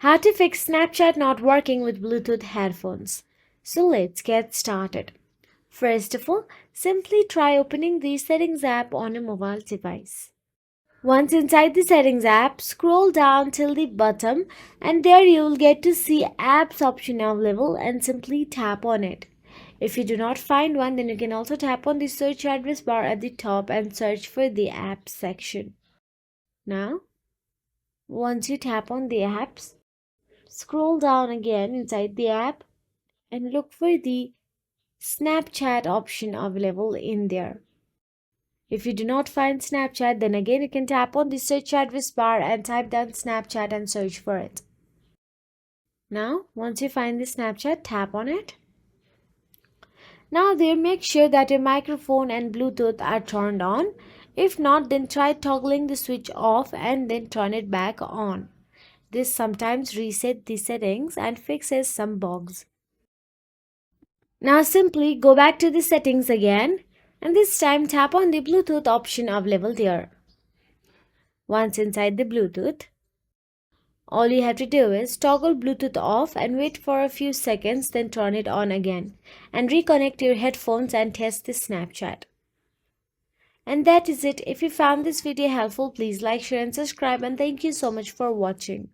How to fix Snapchat not working with Bluetooth headphones. So let's get started. First of all, simply try opening the Settings app on a mobile device. Once inside the Settings app, scroll down till the bottom and there you will get to see Apps option available and simply tap on it. If you do not find one, then you can also tap on the search address bar at the top and search for the Apps section. Now, once you tap on the apps, scroll down again inside the app and look for the Snapchat option available in there. If you do not find Snapchat, then again you can tap on the search address bar and type down Snapchat and search for it. Now, once you find the Snapchat, tap on it. Now there, make sure that your microphone and Bluetooth are turned on. If not, then try toggling the switch off and then turn it back on. This sometimes resets the settings and fixes some bugs. Now simply go back to the settings again and this time tap on the Bluetooth option available there. Once inside the Bluetooth, all you have to do is toggle Bluetooth off and wait for a few seconds, then turn it on again and reconnect your headphones and test the Snapchat. And that is it. If you found this video helpful, please like, share and subscribe, and thank you so much for watching.